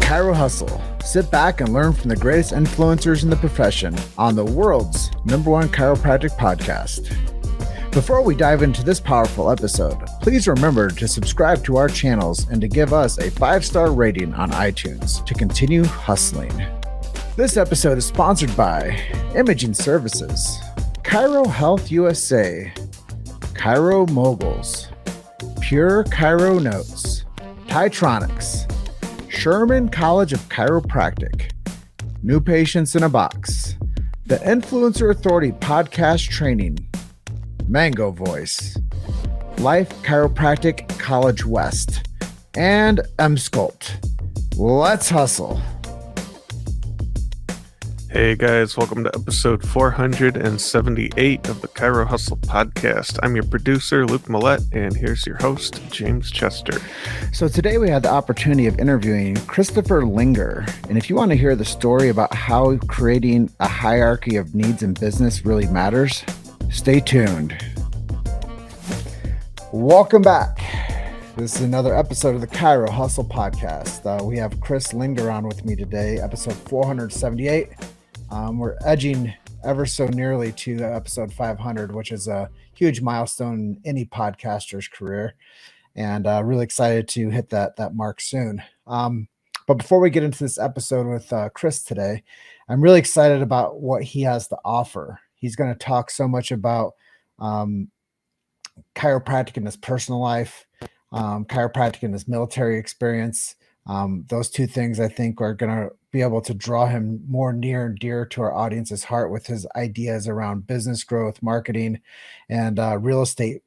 Chiro Hustle. Sit back and learn from the greatest influencers in the profession on the world's #1 chiropractic podcast. Before we dive into this powerful episode, please remember to subscribe to our channels and to give us a 5-star rating on iTunes to continue hustling. This episode is sponsored by Imaging Services, Chiro Health USA, Chiro Moguls, Pure Chiro Notes, Titronics, Sherman College of Chiropractic, New Patients in a Box, the Influencer Authority Podcast Training, Mango Voice, Life Chiropractic College West, and M-Sculpt. Let's hustle. Hey guys, welcome to episode 478 of the Chiro Hustle podcast. I'm your producer, Luke Millette, and here's your host, James Chester. So today we had the opportunity of interviewing Christopher Linger. And if you want to hear the story about how creating a hierarchy of needs in business really matters, stay tuned. Welcome back. This is another episode of the Chiro Hustle podcast. We have Chris Linger on with me today, episode 478. We're edging ever so nearly to episode 500, which is a huge milestone in any podcaster's career, and really excited to hit that mark soon. But before we get into this episode with Chris today, I'm really excited about what he has to offer. He's going to talk so much about chiropractic in his personal life, chiropractic in his military experience. Those two things I think are going to be able to draw him more near and dear to our audience's heart with his ideas around business growth, marketing, and real estate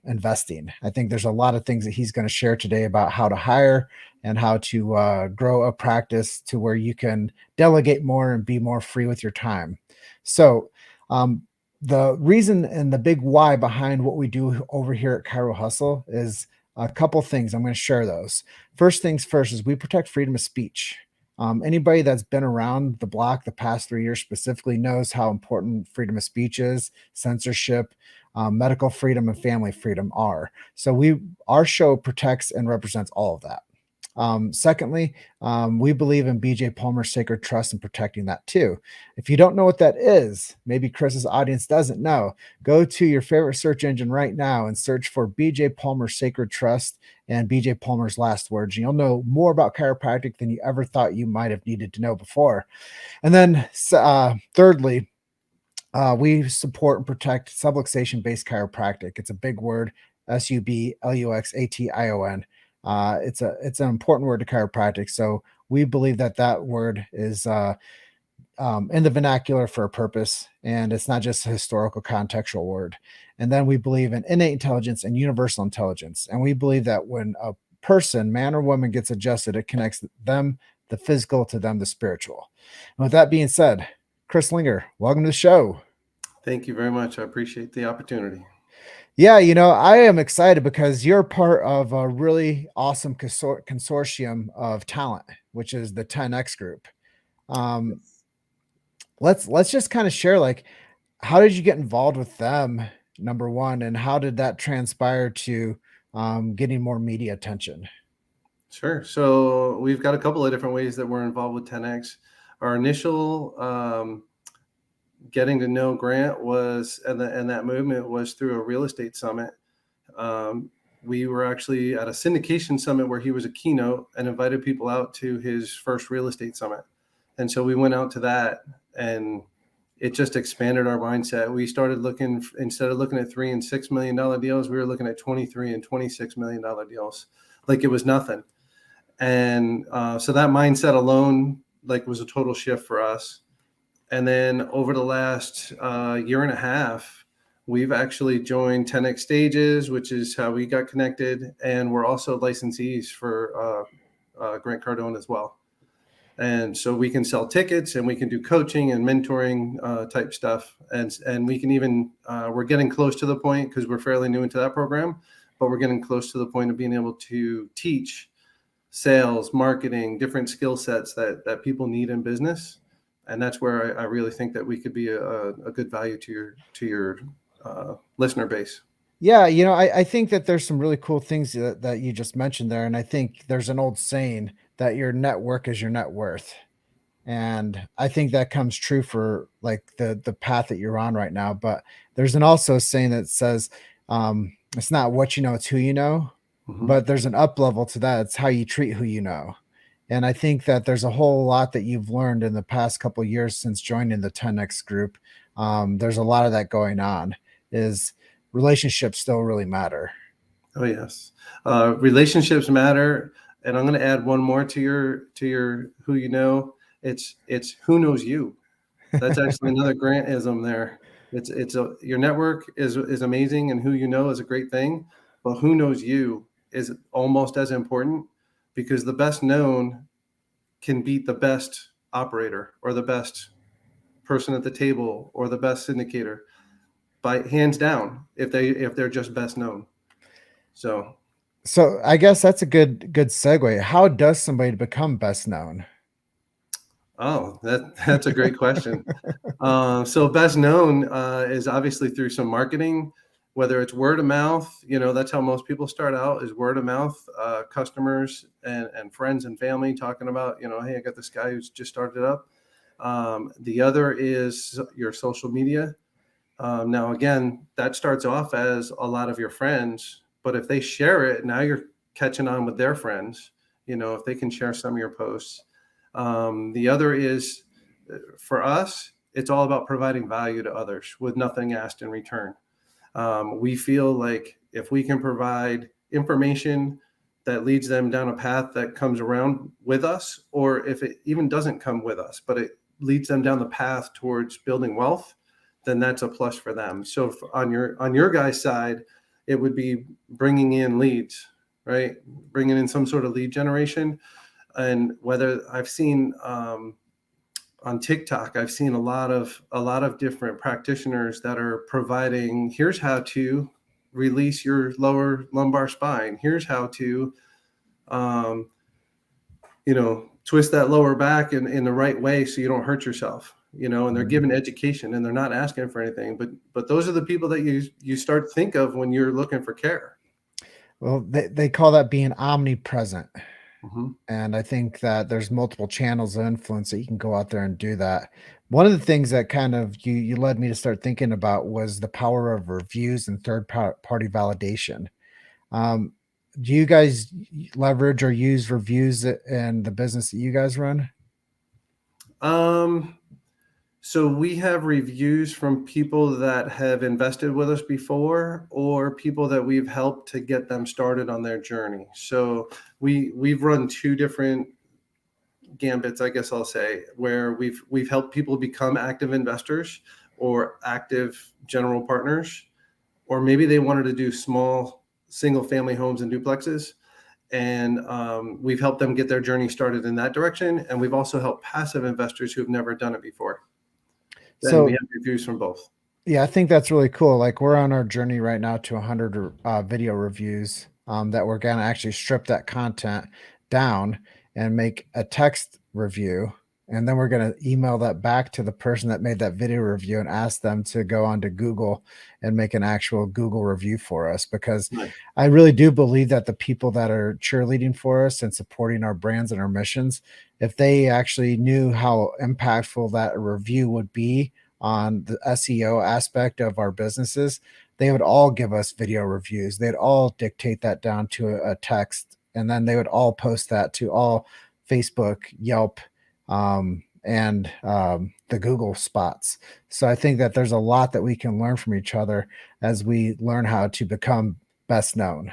investing. I think there's a lot of things that he's going to share today about how to hire and how to grow a practice to where you can delegate more and be more free with your time. So the reason and the big why behind what we do over here at Chiro Hustle is a couple things. I'm going to share those. First things first is we protect freedom of speech. Anybody that's been around the block the past 3 years specifically knows how important freedom of speech is, censorship, medical freedom, and family freedom are. So our show protects and represents all of that. Secondly, we believe in BJ Palmer's sacred trust and protecting that too. If you don't know what that is, maybe Chris's audience doesn't know, go to your favorite search engine right now and search for BJ Palmer's sacred trust and BJ Palmer's last words. And you'll know more about chiropractic than you ever thought you might have needed to know before. And then thirdly, we support and protect subluxation-based chiropractic. It's a big word, SUBLUXATION. It's an important word to chiropractic. So we believe that word is in the vernacular for a purpose, and it's not just a historical contextual word. And then we believe in innate intelligence and universal intelligence. And we believe that when a person, man or woman, gets adjusted, it connects them, the physical, to them, the spiritual. And with that being said, Chris Linger, welcome to the show. Thank you very much. I appreciate the opportunity. Yeah, I am excited because you're part of a really awesome consortium of talent, which is the 10X group. Let's just kind of share, like, how did you get involved with them, number one, and how did that transpire to getting more media attention? Sure. So we've got a couple of different ways that we're involved with 10X. Our initial getting to know Grant was, and that movement was through a real estate summit. We were actually at a syndication summit where he was a keynote and invited people out to his first real estate summit. And so we went out to that, and it just expanded our mindset. We started looking, instead of looking at $3 and $6 million deals, we were looking at $23 and $26 million deals, like it was nothing. And so that mindset alone, like, was a total shift for us. And then over the last year and a half, we've actually joined 10X Stages, which is how we got connected. And we're also licensees for Grant Cardone as well. And so we can sell tickets, and we can do coaching and mentoring type stuff. And we can even, we're getting close to the point, because we're fairly new into that program, but we're getting close to the point of being able to teach sales, marketing, different skill sets that people need in business. And that's where I really think that we could be a good value to your listener base. Yeah, I think that there's some really cool things that you just mentioned there. And I think there's an old saying that your network is your net worth. And I think that comes true for like the path that you're on right now. But there's an also a saying that says, it's not what you know, it's who you know. Hmm. But there's an up level to that. It's how you treat who you know. And I think that there's a whole lot that you've learned in the past couple of years since joining the 10X group. There's a lot of that going on. Is relationships still really matter? Oh yes, relationships matter, and I'm going to add one more to your who you know. It's who knows you. That's actually another Grantism there. Your network is amazing, and who you know is a great thing, but who knows you is almost as important, because the best known can beat the best operator or the best person at the table or the best syndicator by hands down if they're just best known. So, So I guess that's a good segue. How does somebody become best known? oh, that's a great question. So best known is obviously through some marketing, whether it's word of mouth. That's how most people start out, is word of mouth, customers and friends and family talking about, hey, I got this guy who's just started up. The other is your social media. Now, again, that starts off as a lot of your friends, but if they share it, now you're catching on with their friends, if they can share some of your posts. The other is, for us, it's all about providing value to others with nothing asked in return. We feel like if we can provide information that leads them down a path that comes around with us, or if it even doesn't come with us, but it leads them down the path towards building wealth, then that's a plus for them. So on your guys' side, it would be bringing in leads, right? Bringing in some sort of lead generation. And whether I've seen on TikTok, I've seen a lot of different practitioners that are providing, here's how to release your lower lumbar spine. Here's how to, um, twist that lower back in the right way so you don't hurt yourself. And they're given education and they're not asking for anything. But those are the people that you start to think of when you're looking for care. Well, they call that being omnipresent. Mm-hmm. And I think that there's multiple channels of influence that you can go out there and do that. One of the things that kind of you led me to start thinking about was the power of reviews and party validation. Um, do you guys leverage or use reviews in the business that you guys run? So we have reviews from people that have invested with us before, or people that we've helped to get them started on their journey. So we've run two different gambits, I guess I'll say, where we've helped people become active investors or active general partners, or maybe they wanted to do small single family homes and duplexes. And we've helped them get their journey started in that direction. And we've also helped passive investors who have never done it before. Then we So have reviews from both. yeah, I think that's really cool. Like we're on our journey right now to 100 video reviews that we're going to actually strip that content down and make a text review. And then we're going to email that back to the person that made that video review and ask them to go onto Google and make an actual Google review for us. Because Nice. I really do believe that the people that are cheerleading for us and supporting our brands and our missions, if they actually knew how impactful that review would be on the SEO aspect of our businesses, they would all give us video reviews. They'd all dictate that down to a text, and then they would all post that to all Facebook, Yelp, and the Google spots. So I think that there's a lot that we can learn from each other as we learn how to become best known.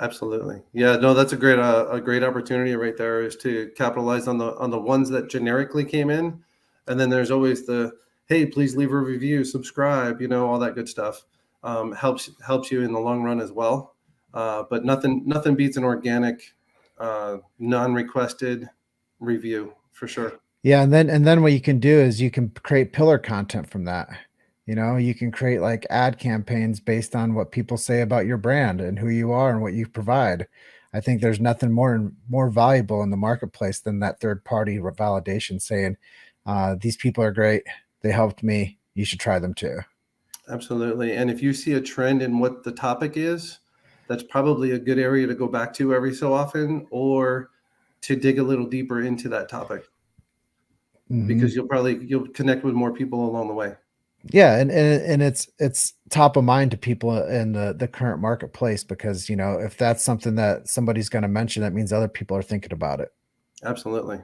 Absolutely. Yeah, no, that's a great opportunity right there, is to capitalize on the ones that generically came in. And then there's always the, hey, please leave a review, subscribe, all that good stuff. Helps you in the long run as well. But nothing beats an organic, non-requested review, for sure. Yeah, and then what you can do is you can create pillar content from that. You can create like ad campaigns based on what people say about your brand and who you are and what you provide. I think there's nothing more valuable in the marketplace than that third party validation saying, these people are great. They helped me. You should try them too. Absolutely. And if you see a trend in what the topic is, that's probably a good area to go back to every so often, or to dig a little deeper into that topic, because you'll connect with more people along the way. Yeah, and it's top of mind to people in the current marketplace because, if that's something that somebody's gonna mention, that means other people are thinking about it. Absolutely.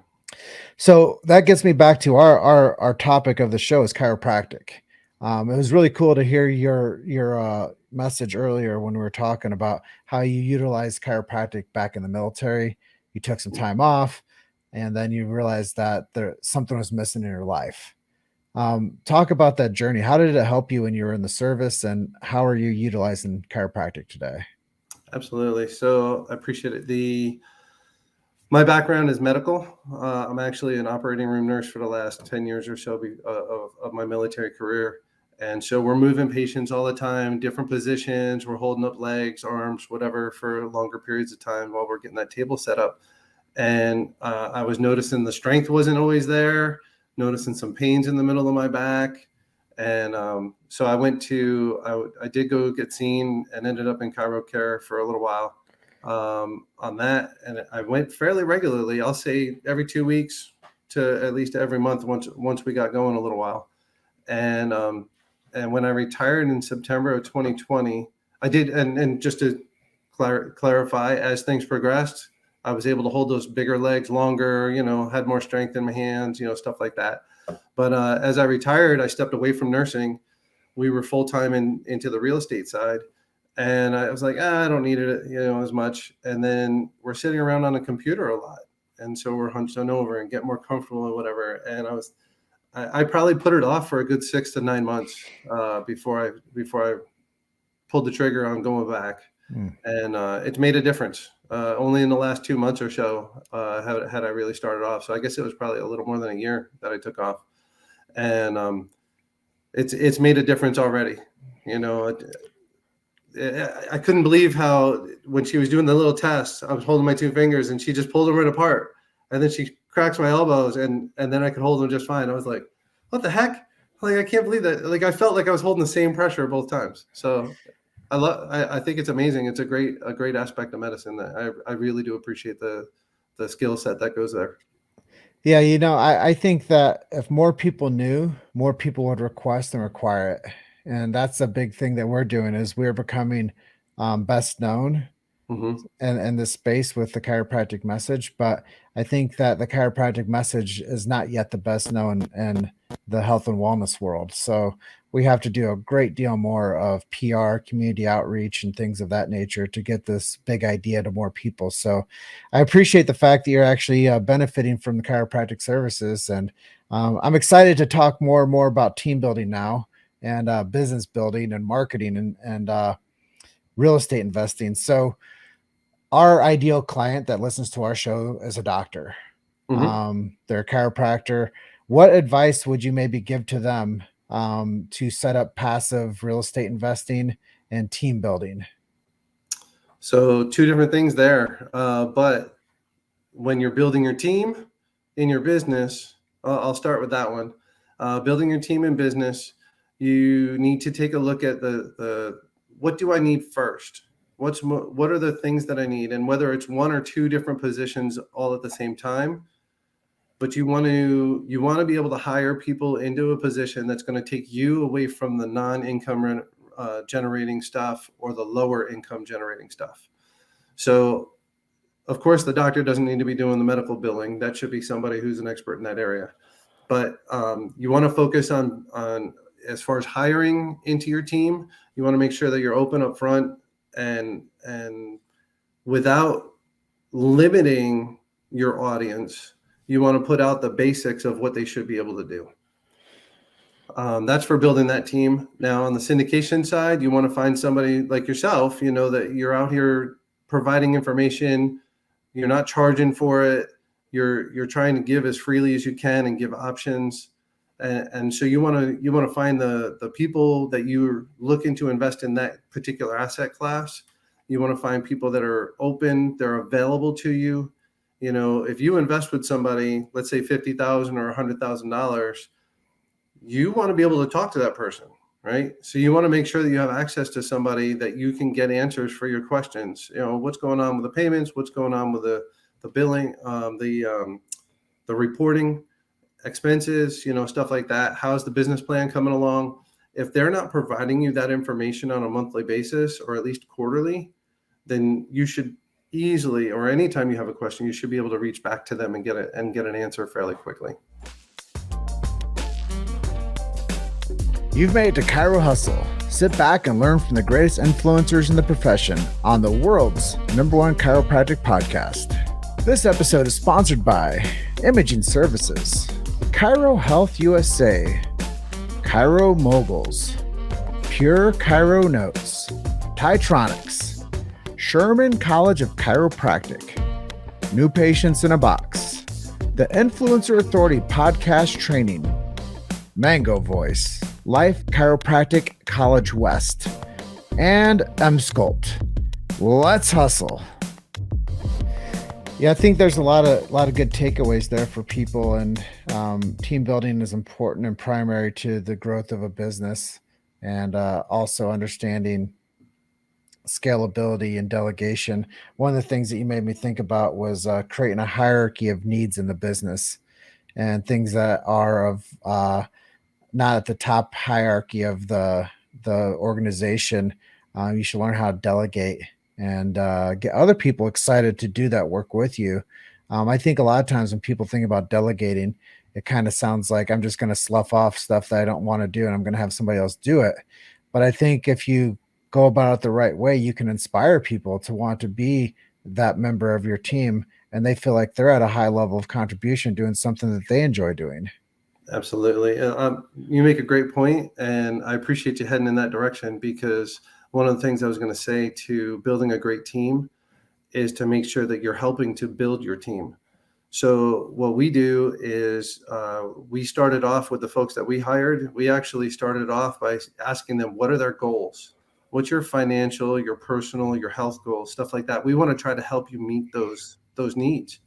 So that gets me back to our topic of the show is chiropractic. It was really cool to hear your message earlier when we were talking about how you utilized chiropractic back in the military. You took some time off, and then you realized that something was missing in your life. Talk about that journey. How did it help you when you were in the service, and how are you utilizing chiropractic today? Absolutely. So I appreciate it. My background is medical. I'm actually an operating room nurse for the last 10 years or so of my military career. And so we're moving patients all the time, different positions. We're holding up legs, arms, whatever, for longer periods of time while we're getting that table set up. And I was noticing the strength wasn't always there, noticing some pains in the middle of my back. And so I did go get seen and ended up in chiro care for a little while on that. And I went fairly regularly. I'll say every 2 weeks to at least every month once we got going a little while. And when I retired in September of 2020, I did. And just to clarify, as things progressed, I was able to hold those bigger legs longer, had more strength in my hands, stuff like that. But as I retired, I stepped away from nursing. We were full-time into the real estate side. And I was like, I don't need it, as much. And then we're sitting around on a computer a lot. And so we're hunched on over and get more comfortable and whatever. And I probably put it off for a good 6 to 9 months before I pulled the trigger on going back. And it's made a difference. Only in the last 2 months or so had I really started off. So I guess it was probably a little more than a year that I took off. And it's made a difference already. I couldn't believe how, when she was doing the little test, I was holding my two fingers and she just pulled them right apart. And then she cracks my elbows and then I could hold them just fine. I was like, what the heck? Like, I can't believe that. Like, I felt like I was holding the same pressure both times. So I think it's amazing. It's a great aspect of medicine that I really do appreciate the skill set that goes there. Yeah, I think that if more people knew, more people would request and require it. And that's a big thing that we're doing is we're becoming best known Mm-hmm. in this space with the chiropractic message. But I think that the chiropractic message is not yet the best known in the health and wellness world. So we have to do a great deal more of PR, community outreach, and things of that nature to get this big idea to more people. So I appreciate the fact that you're actually benefiting from the chiropractic services. And I'm excited to talk more and more about team building now and business building and marketing and real estate investing. So our ideal client that listens to our show is a doctor. Mm-hmm. They're a chiropractor. What advice would you maybe give to them to set up passive real estate investing and team building? So two different things there. But when you're building your team in your business, I'll start with that one. Building your team in business, you need to take a look at the what do I need first? What are the things that I need? And whether it's one or two different positions all at the same time, but you want to be able to hire people into a position that's going to take you away from the non-income generating stuff or the lower income generating stuff. So of course, the doctor doesn't need to be doing the medical billing. That should be somebody who's an expert in that area. But you want to focus on as far as hiring into your team, you want to make sure that you're open up front and without limiting your audience, you want to put out the basics of what they should be able to do. That's for building that team. Now, on the syndication side, you want to find somebody like yourself, that you're out here providing information. You're not charging for it. You're trying to give as freely as you can and give options. And so you want to find the people that you're looking to invest in that particular asset class. You want to find people that are open, they're available to you. If you invest with somebody, let's say $50,000 or $100,000, you want to be able to talk to that person. right? So you want to make sure that you have access to somebody that you can get answers for your questions. What's going on with the payments? What's going on with the billing, the reporting, expenses, stuff like that. How's the business plan coming along? If they're not providing you that information on a monthly basis or at least quarterly, then you should easily, or anytime you have a question, you should be able to reach back to them and get an answer fairly quickly. You've made it to Chiro Hustle. Sit back and learn from the greatest influencers in the profession on the world's #1 chiropractic podcast. This episode is sponsored by Imaging Services, Chiro Health USA, Chiro Moguls, Pure Chiro Notes, Titronics, Sherman College of Chiropractic, New Patients in a Box, the Influencer Authority Podcast Training, Mango Voice, Life Chiropractic College West, and M-Sculpt. Let's hustle. Yeah, I think there's a lot of good takeaways there for people, and team building is important and primary to the growth of a business, and also understanding scalability and delegation. One of the things that you made me think about was creating a hierarchy of needs in the business, and things that are of not at the top hierarchy of the organization. You should learn how to delegate and get other people excited to do that work with you. I think a lot of times when people think about delegating, it kind of sounds like I'm just going to slough off stuff that I don't want to do and I'm going to have somebody else do it. But I think if you go about it the right way, you can inspire people to want to be that member of your team, and they feel like they're at a high level of contribution doing something that they enjoy doing. Absolutely. You make a great point, and I appreciate you heading in that direction, because one of the things I was going to say to building a great team is to make sure that you're helping to build your team. So what we do is we started off with the folks that we hired. We actually started off by asking them, what are their goals? What's your financial, your personal, your health goals, stuff like that. We want to try to help you meet those needs.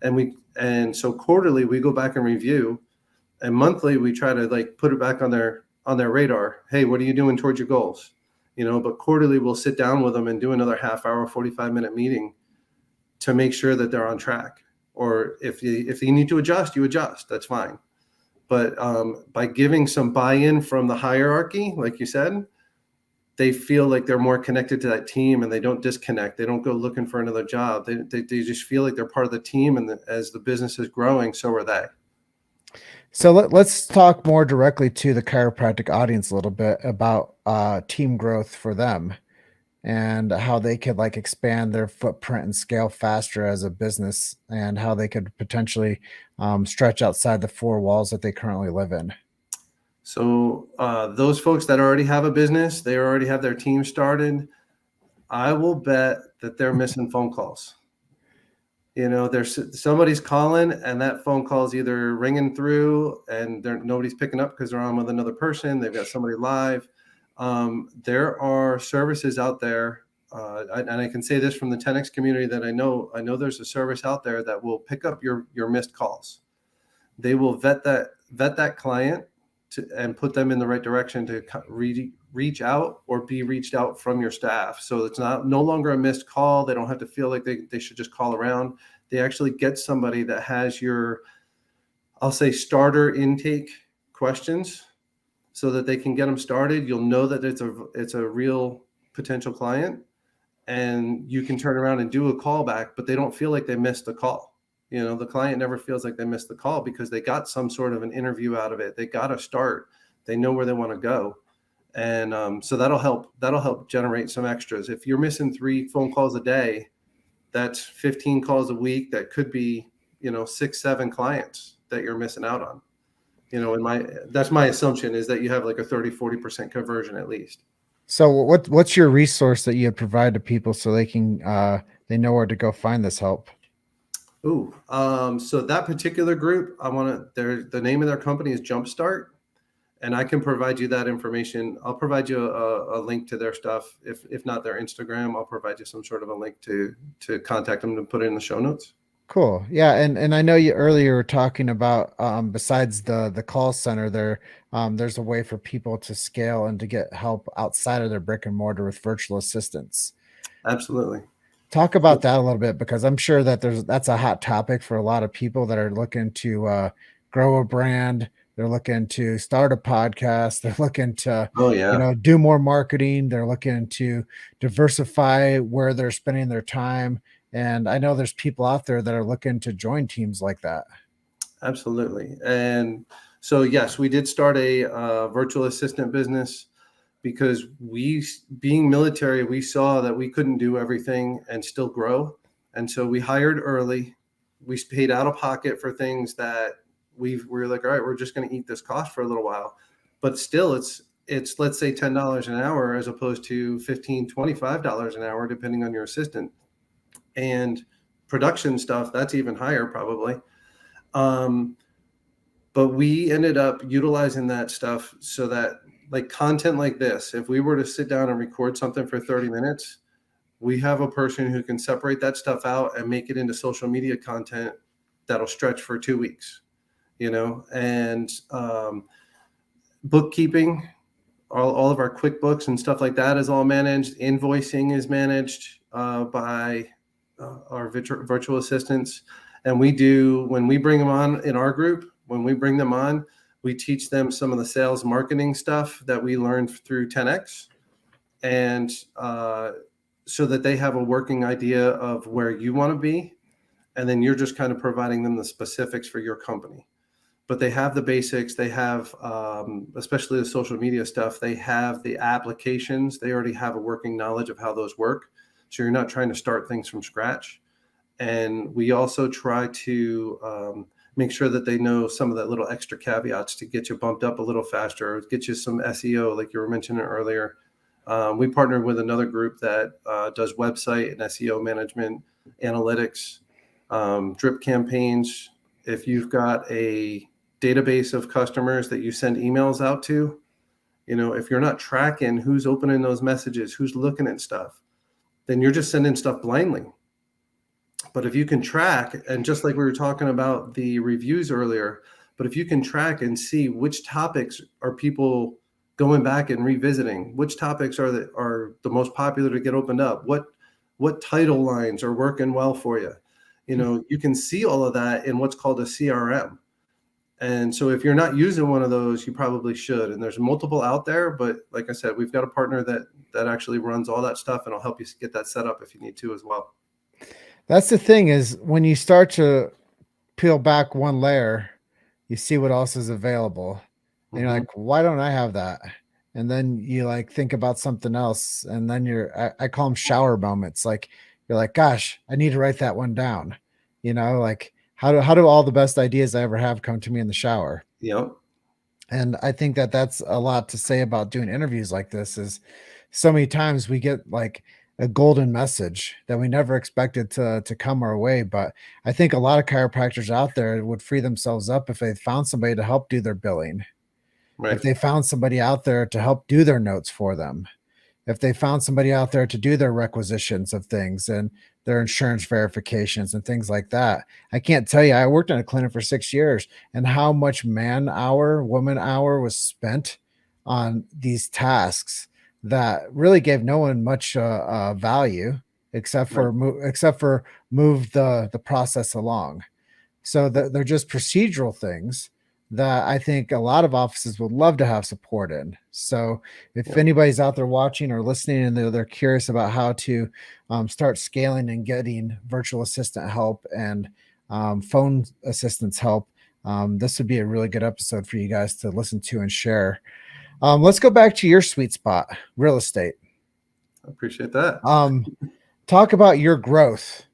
And so quarterly we go back and review. And monthly, we try to put it back on their radar. Hey, what are you doing towards your goals? But quarterly, we'll sit down with them and do another half-hour, 45-minute meeting to make sure that they're on track. Or if you need to adjust, you adjust. That's fine. But by giving some buy-in from the hierarchy, like you said, they feel like they're more connected to that team, and they don't disconnect. They don't go looking for another job. They just feel like they're part of the team, and as the business is growing, so are they. So let's talk more directly to the chiropractic audience a little bit about team growth for them and how they could expand their footprint and scale faster as a business, and how they could potentially stretch outside the four walls that they currently live in. So those folks that already have a business, they already have their team started, I will bet that they're missing phone calls. There's somebody's calling, and that phone call is either ringing through and nobody's picking up because they're on with another person. They've got somebody live. There are services out there, and I can say this from the 10X community that I know there's a service out there that will pick up your missed calls. They will vet that client and put them in the right direction to reach out or be reached out from your staff. So it's no longer a missed call. They don't have to feel like they should just call around. They actually get somebody that has your, I'll say, starter intake questions, so that they can get them started. You'll know that it's a real potential client, and you can turn around and do a call back, but they don't feel like they missed the call. The client never feels like they missed the call because they got some sort of an interview out of it. They got a start. They know where they want to go. And so that'll help generate some extras. If you're missing 3 phone calls a day, that's 15 calls a week. That could be, 6, 7 clients that you're missing out on. That's my assumption, is that you have like a 30-40% conversion at least. So what's your resource that you provide to people so they can they know where to go find this help? So that particular group, the name of their company is Jumpstart, and I can provide you that information. I'll provide you a link to their stuff. If not their Instagram, I'll provide you some sort of a link to contact them and put it in the show notes. Cool. Yeah, and I know you earlier were talking about besides the call center there's a way for people to scale and to get help outside of their brick and mortar with virtual assistants. Absolutely. Talk about that a little bit, because I'm sure that that's a hot topic for a lot of people that are looking to grow a brand. They're looking to start a podcast. They're looking to, Oh yeah. do more marketing. They're looking to diversify where they're spending their time. And I know there's people out there that are looking to join teams like that. Absolutely. And so, yes, we did start a virtual assistant business because being military, we saw that we couldn't do everything and still grow. And so we hired early. We paid out of pocket for things that we were like, all right, we're just going to eat this cost for a little while. But still, it's let's say $10 an hour as opposed to $15, $25 an hour, depending on your assistant. And production stuff, that's even higher probably. But we ended up utilizing that stuff so that, like, content like this, if we were to sit down and record something for 30 minutes, we have a person who can separate that stuff out and make it into social media content that'll stretch for 2 weeks, and bookkeeping, all of our QuickBooks and stuff like that is all managed. Invoicing is managed by our virtual assistants. And when we bring them on in our group, when we bring them on, we teach them some of the sales marketing stuff that we learned through 10X. And so that they have a working idea of where you want to be. And then you're just kind of providing them the specifics for your company. But they have the basics. They have, especially the social media stuff, they have the applications. They already have a working knowledge of how those work. So you're not trying to start things from scratch. And we also try to make sure that they know some of that little extra caveats to get you bumped up a little faster, or get you some SEO, like you were mentioning earlier. We partnered with another group that does website and SEO management, analytics, drip campaigns. If you've got a database of customers that you send emails out to, if you're not tracking who's opening those messages, who's looking at stuff, then you're just sending stuff blindly. But if you can track, and just like we were talking about the reviews earlier, but if you can track and see which topics are people going back and revisiting, which topics are the most popular to get opened up, what title lines are working well for you, you can see all of that in what's called a CRM. And so if you're not using one of those, you probably should. And there's multiple out there, but like I said, we've got a partner that actually runs all that stuff, and I'll help you get that set up if you need to as well. That's the thing, is when you start to peel back one layer, you see what else is available. And you're like, why don't I have that? And then you like think about something else. And then I call them shower moments. Like you're like, gosh, I need to write that one down. Like how do all the best ideas I ever have come to me in the shower? Yep. And I think that that's a lot to say about doing interviews like this, is so many times we get like a golden message that we never expected to come our way. But I think a lot of chiropractors out there would free themselves up if they found somebody to help do their billing. Right. If they found somebody out there to help do their notes for them. If they found somebody out there to do their requisitions of things and their insurance verifications and things like that. I can't tell you, I worked in a clinic for 6 years, and how much woman hour was spent on these tasks that really gave no one much value except for move the process along. So they're just procedural things that I think a lot of offices would love to have support in. So if anybody's out there watching or listening and they're curious about how to start scaling and getting virtual assistant help and phone assistance help, this would be a really good episode for you guys to listen to and share. Let's go back to your sweet spot, real estate. I appreciate that. Talk about your growth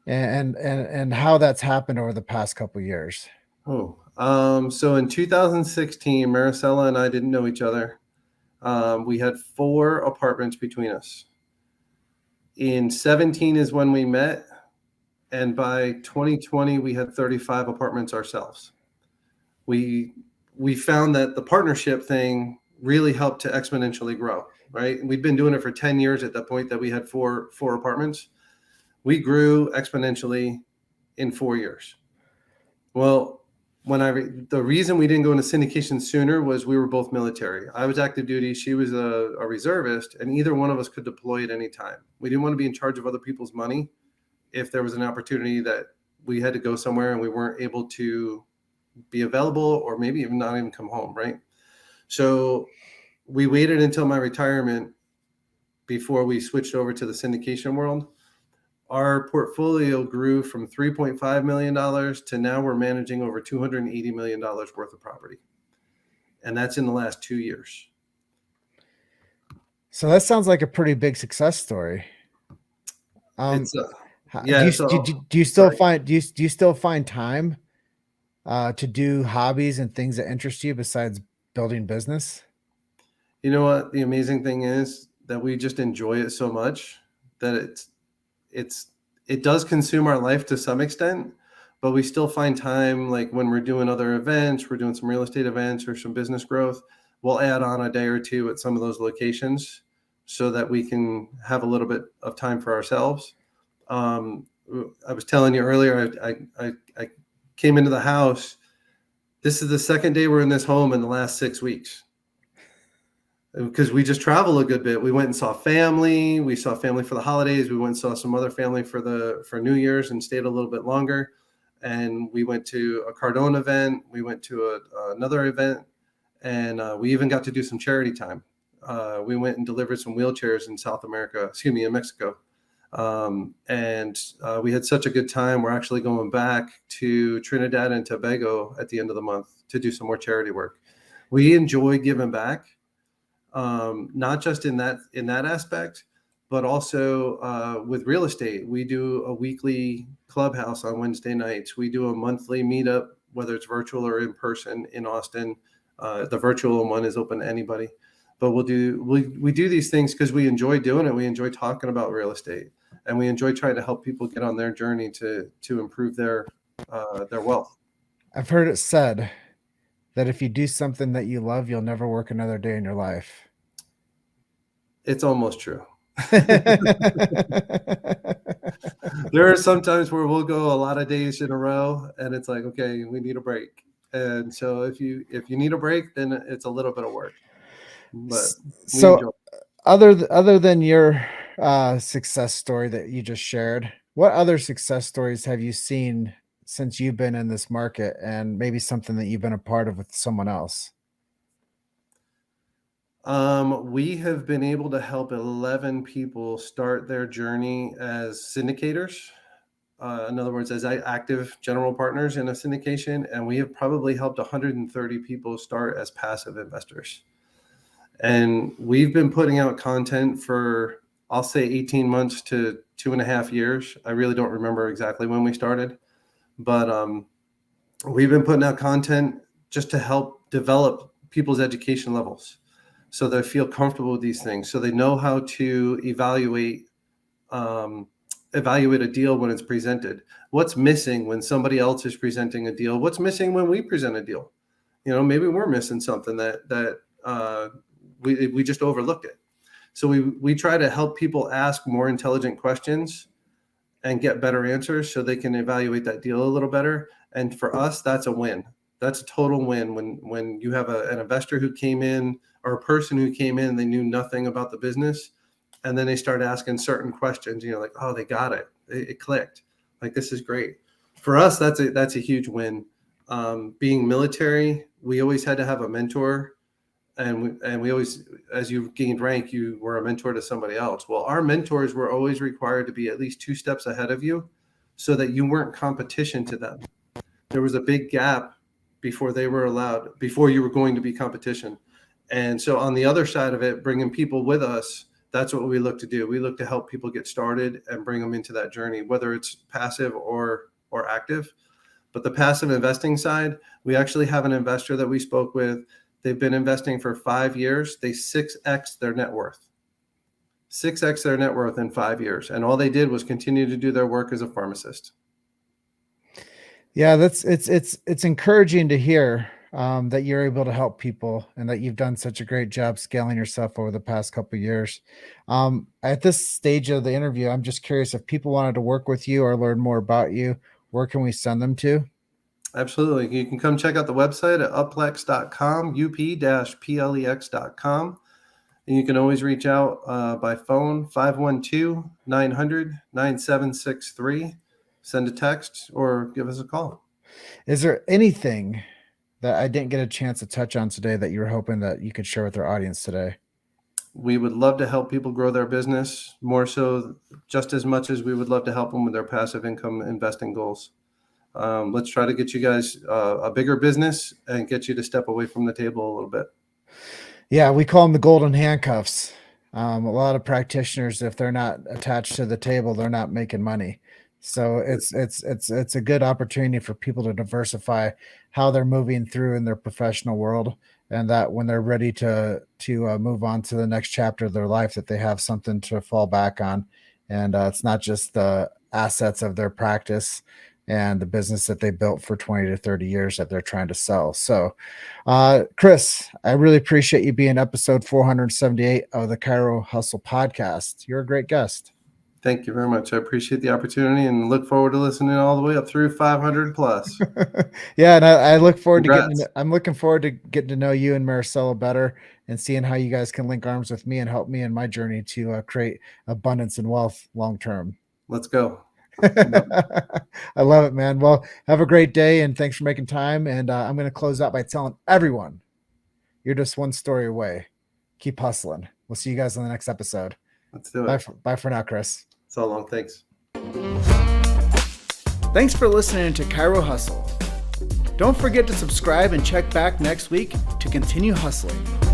and how that's happened over the past couple of years. So in 2016, Maricela and I didn't know each other. We had 4 apartments between us. In 17 is when we met. And by 2020, we had 35 apartments ourselves. We found that the partnership thing really helped to exponentially grow, right? We'd been doing it for 10 years at that point that we had four apartments. We grew exponentially. in 4 years. Well, the reason we didn't go into syndication sooner was we were both military. I was active duty. She was a reservist, and either one of us could deploy at any time. We didn't want to be in charge of other people's money if there was an opportunity that we had to go somewhere and we weren't able to be available, or maybe even not even come home, right? So we waited until my retirement before we switched over to the syndication world. Our portfolio grew from $3.5 million to now we're managing over $280 million worth of property. And that's in the last 2 years. So that sounds like a pretty big success story. It's, do you still find time to do hobbies and things that interest you besides building business? You know what? The amazing thing is that we just enjoy it so much that it does consume our life to some extent, but we still find time, like when we're doing other events, we're doing some real estate events or some business growth, we'll add on a day or two at some of those locations so that we can have a little bit of time for ourselves. I was telling you earlier, I came into the house. This is the second day we're in this home in the last 6 weeks, because we just travel a good bit. We went and saw family. We saw family for the holidays. We went and saw some other family for New Year's and stayed a little bit longer. And we went to a Cardone event. We went to another event, and we even got to do some charity time. We went and delivered some wheelchairs in Mexico. And we had such a good time. We're actually going back to Trinidad and Tobago at the end of the month to do some more charity work. We enjoy giving back. Not just in that aspect, but also with real estate. We do a weekly clubhouse on Wednesday nights. We do a monthly meetup, whether it's virtual or in person in Austin. The virtual one is open to anybody, but we do these things because we enjoy doing it. We enjoy talking about real estate, and we enjoy trying to help people get on their journey to improve their wealth. I've heard it said that if you do something that you love, you'll never work another day in your life. It's almost true. There are some times where we'll go a lot of days in a row and it's like, okay, we need a break. And so if you need a break, then it's a little bit of work. But so other than your success story that you just shared, what other success stories have you seen since you've been in this market, and maybe something that you've been a part of with someone else? We have been able to help 11 people start their journey as syndicators. In other words, as active general partners in a syndication, and we have probably helped 130 people start as passive investors. And we've been putting out content for, I'll say 18 months to 2.5 years. I really don't remember exactly when we started, but we've been putting out content just to help develop people's education levels, so they feel comfortable with these things, so they know how to evaluate a deal when it's presented. What's missing when somebody else is presenting a deal? What's missing when we present a deal? Maybe we're missing something that we just overlooked it. So we try to help people ask more intelligent questions and get better answers so they can evaluate that deal a little better. And for us, that's a win. That's a total win when you have an investor who came in, or a person who came in, they knew nothing about the business, and then they start asking certain questions, like, oh, they got it. It clicked. Like, this is great. For us, that's a huge win. Being military, we always had to have a mentor, and we always, as you gained rank, you were a mentor to somebody else. Well, our mentors were always required to be at least 2 steps ahead of you so that you weren't competition to them. There was a big gap before you were going to be competition. And so on the other side of it, bringing people with us, that's what we look to do. We look to help people get started and bring them into that journey, whether it's passive or active. But the passive investing side, we actually have an investor that we spoke with. They've been investing for 5 years. They 6x their net worth. 6x their net worth in 5 years. And all they did was continue to do their work as a pharmacist. Yeah, it's encouraging to hear that you're able to help people, and that you've done such a great job scaling yourself over the past couple of years. At this stage of the interview, I'm just curious if people wanted to work with you or learn more about you, where can we send them to? Absolutely. You can come check out the website at upplex.com, up-plex.com. And you can always reach out by phone, 512-900-9763. Send a text or give us a call. Is there anything that I didn't get a chance to touch on today that you were hoping that you could share with our audience today? We would love to help people grow their business, more so just as much as we would love to help them with their passive income investing goals. Let's try to get you guys a bigger business and get you to step away from the table a little bit. Yeah, we call them the golden handcuffs. A lot of practitioners, if they're not attached to the table, they're not making money. So it's a good opportunity for people to diversify how they're moving through in their professional world, and that when they're ready to move on to the next chapter of their life, that they have something to fall back on, and it's not just the assets of their practice and the business that they built for 20 to 30 years that they're trying to sell. So, Chris, I really appreciate you being episode 478 of the Chiro Hustle podcast. You're a great guest. Thank you very much. I appreciate the opportunity and look forward to listening all the way up through 500 plus. Yeah. And I look forward Congrats. I'm looking forward to getting to know you and Maricela better and seeing how you guys can link arms with me and help me in my journey to create abundance and wealth long-term. Let's go. I love it, man. Well, have a great day and thanks for making time. And I'm going to close out by telling everyone you're just one story away. Keep hustling. We'll see you guys on the next episode. Let's do it. Bye for now, Chris. So long. Thanks. Thanks for listening to Chiro Hustle. Don't forget to subscribe and check back next week to continue hustling.